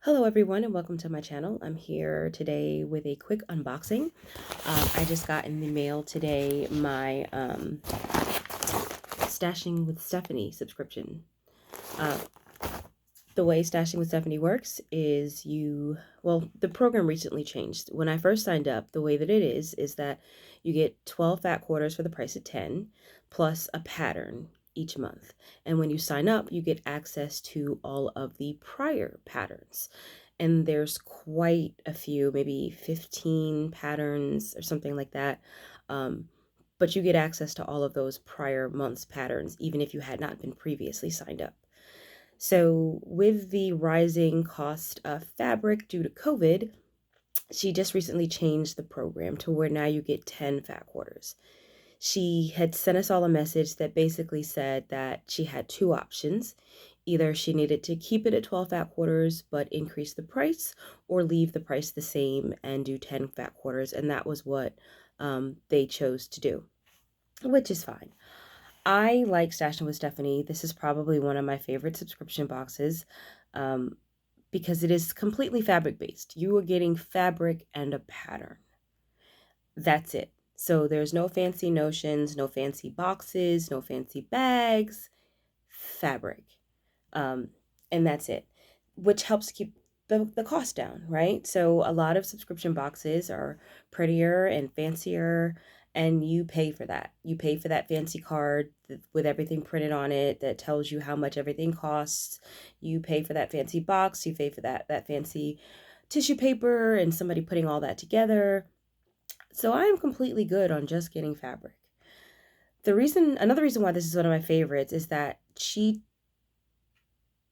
Hello everyone and welcome to my channel. I'm here today with a quick unboxing. I just got in the mail today my Stashing with Stephanie subscription. Uh, the way Stashing with Stephanie works is the program recently changed. When I first signed up, the way that it is that you get 12 fat quarters for the price of 10 plus a pattern each month. And when you sign up, you get access to all of the prior patterns. And there's quite a few, maybe 15 patterns or something like that. Um, but you get access to all of those prior months' patterns, even if you had not been previously signed up. So, with the rising cost of fabric due to COVID, she just recently changed the program to where now you get 10 fat quarters. She had sent us all a message that basically said that she had two options. Either she needed to keep it at 12 fat quarters but increase the price, or leave the price the same and do 10 fat quarters. And that was what they chose to do, which is fine. I like Stashin with Stephanie. This is probably one of my favorite subscription boxes um, because it is completely fabric based. You are getting fabric and a pattern. That's it. So there's no fancy notions, no fancy boxes, no fancy bags, fabric. Um, and that's it, which helps keep the cost down, right? So a lot of subscription boxes are prettier and fancier, and you pay for that. You pay for that fancy card with everything printed on it that tells you how much everything costs. You pay for that fancy box. You pay for that fancy tissue paper and somebody putting all that together. So I am completely good on just getting fabric. Another reason why this is one of my favorites is that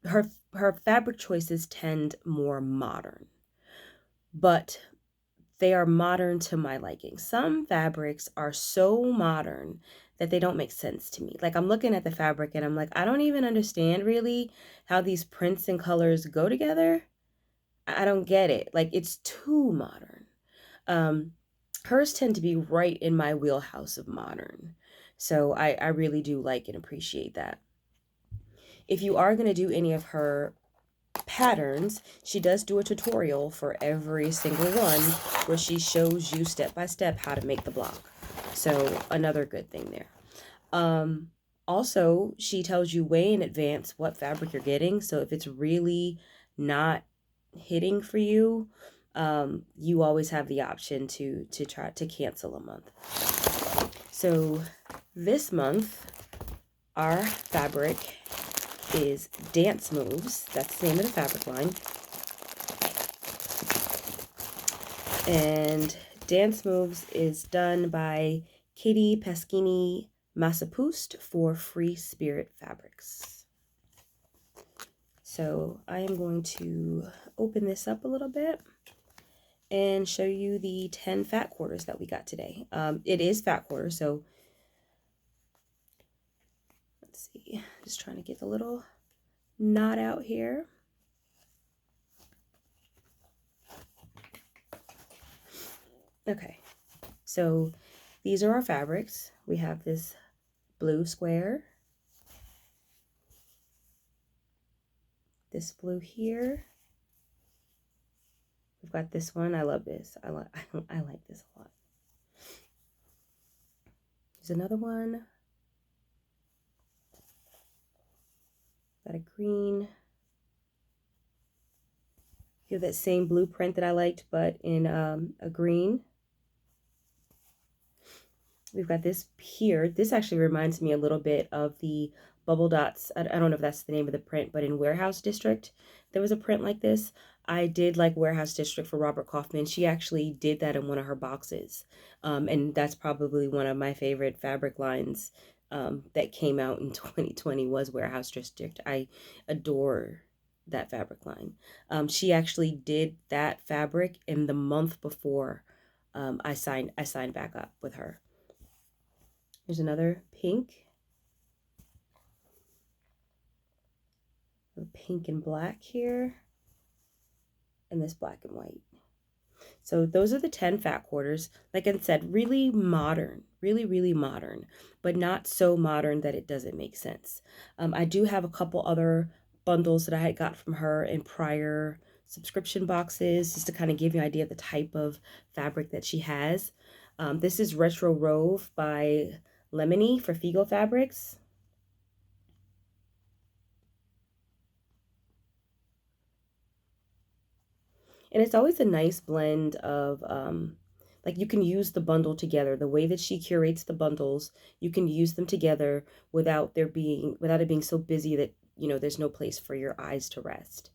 her fabric choices tend more modern, but they are modern to my liking. Some fabrics are so modern that they don't make sense to me. Like, I'm looking at the fabric and I'm like, I don't even understand really how these prints and colors go together. I don't get it. Like, it's too modern. Um, Hers tend to be right in my wheelhouse of modern. So I really do like and appreciate that. If you are going to do any of her patterns, she does do a tutorial for every single one where she shows you step by step how to make the block. So another good thing there. Also, she tells you way in advance what fabric you're getting. So if it's really not hitting for you, you always have the option to try to cancel a month. So this month, our fabric is Dance Moves. That's the name of the fabric line. And Dance Moves is done by Katie Paschini Massapust for Free Spirit Fabrics. So I am going to open this up a little bit and show you the 10 fat quarters that we got today. It is fat quarter, so let's see. Just trying to get the little knot out here. Okay, so these are our fabrics. We have this blue square, this blue here. We've got this one. I love this. I like this a lot. There's another one. Got a green. You have that same blueprint that I liked, but in a green. We've got this here. This actually reminds me a little bit of the bubble dots. I don't know if that's the name of the print, but in Warehouse District, there was a print like this. I did like Warehouse District for Robert Kaufman. She actually did that in one of her boxes. And that's probably one of my favorite fabric lines that came out in 2020 was Warehouse District. I adore that fabric line. She actually did that fabric in the month before I signed back up with her. There's another pink. Pink and black here. And this black and white. So those are the 10 fat quarters. Like I said, really modern, really modern, but not so modern that it doesn't make sense. I do have a couple other bundles that I had got from her in prior subscription boxes just to kind of give you an idea of the type of fabric that she has. This is Retro Rove by Lemony for Figo Fabrics. And it's always a nice blend of, like you can use the bundle together. The way that she curates the bundles, you can use them together without it being so busy that, there's no place for your eyes to rest.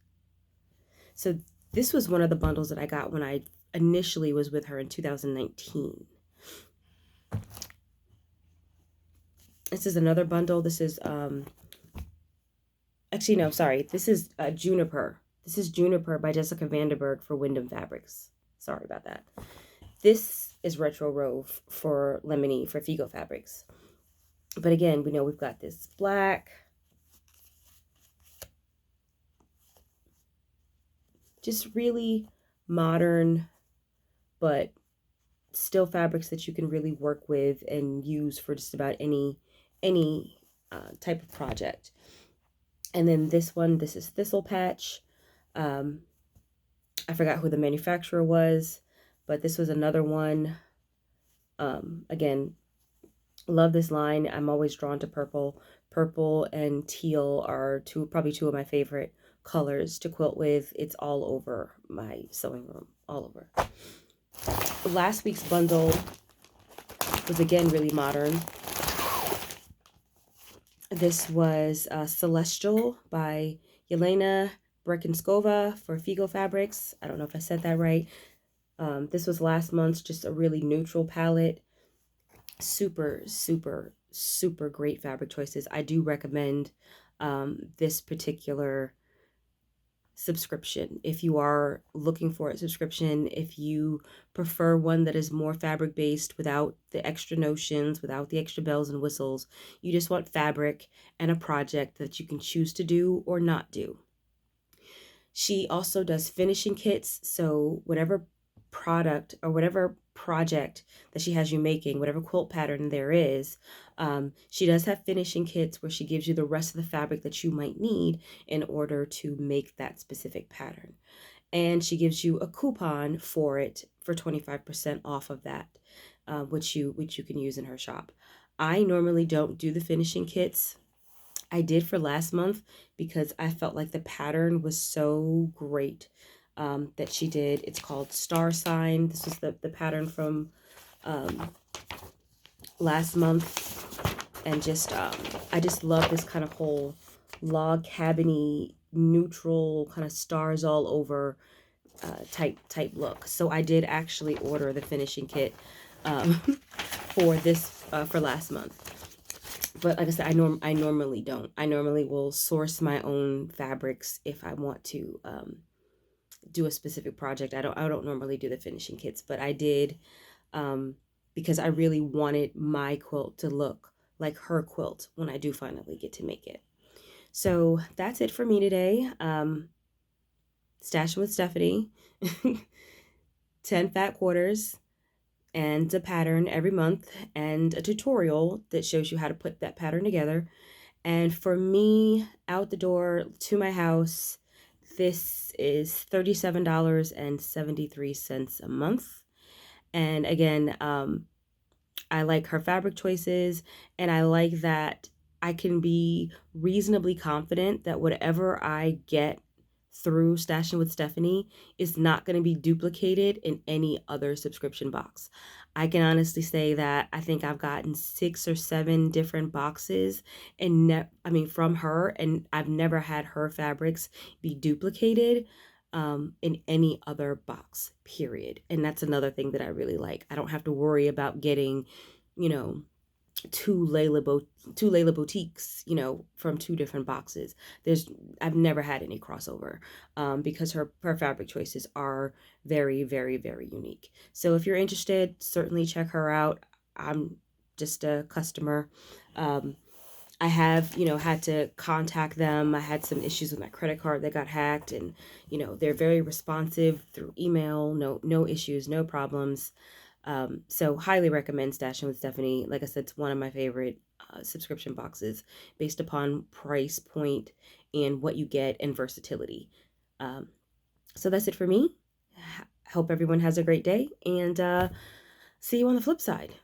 So this was one of the bundles that I got when I initially was with her in 2019. This is another bundle. This is, actually, no, sorry. This is Juniper. This is Juniper by Jessica Vanderberg for Wyndham Fabrics. Sorry about that. This is Retro Rove for Lemony for Figo Fabrics. But again, we know we've got this black. Just really modern, but still fabrics that you can really work with and use for just about any type of project. And then this one, this is Thistle Patch. I forgot who the manufacturer was, but this was another one. Again, love this line. I'm always drawn to purple. Purple and teal are probably two of my favorite colors to quilt with. It's all over my sewing room, all over. Last week's bundle was again really modern. This was Celestial by Yelena Brekinskova for Figo Fabrics. I don't know if I said that right. This was last month's, just a really neutral palette. Super, super, super great fabric choices. I do recommend this particular subscription. If you are looking for a subscription, if you prefer one that is more fabric based without the extra notions, without the extra bells and whistles, you just want fabric and a project that you can choose to do or not do. She also does finishing kits, so whatever product or whatever project that she has you making, whatever quilt pattern there is, she does have finishing kits where she gives you the rest of the fabric that you might need in order to make that specific pattern. And she gives you a coupon for it for 25% off of that, which you can use in her shop. I normally don't do the finishing kits. I did for last month because I felt like the pattern was so great that she did. It's called Star Sign. This was the pattern from last month. And just, I just love this kind of whole log cabiny, neutral, kind of stars all over type look. So I did actually order the finishing kit for this, for last month. But like I said, I normally don't. I normally will source my own fabrics if I want to do a specific project. I don't normally do the finishing kits, but I did because I really wanted my quilt to look like her quilt when I do finally get to make it. So that's it for me today. Stashin' with Stephanie, 10 fat quarters, and a pattern every month, and a tutorial that shows you how to put that pattern together. And for me, out the door to my house, this is $37.73 a month. And again, I like her fabric choices, and I like that I can be reasonably confident that whatever I get through Stashin' with Stephanie is not going to be duplicated in any other subscription box. I can honestly say that I think I've gotten 6 or 7 different boxes from her, and I've never had her fabrics be duplicated in any other box, period. And that's another thing that I really like. I don't have to worry about getting, you know, two Layla boutiques, from 2 different boxes. I've never had any crossover because her fabric choices are very, very, very unique. So if you're interested, certainly check her out. I'm just a customer. I have, had to contact them. I had some issues with my credit card that got hacked, and, they're very responsive through email. No issues, no problems. So highly recommend Stashin' with Stephanie. Like I said, it's one of my favorite subscription boxes based upon price point and what you get and versatility. So that's it for me. Hope everyone has a great day, and see you on the flip side.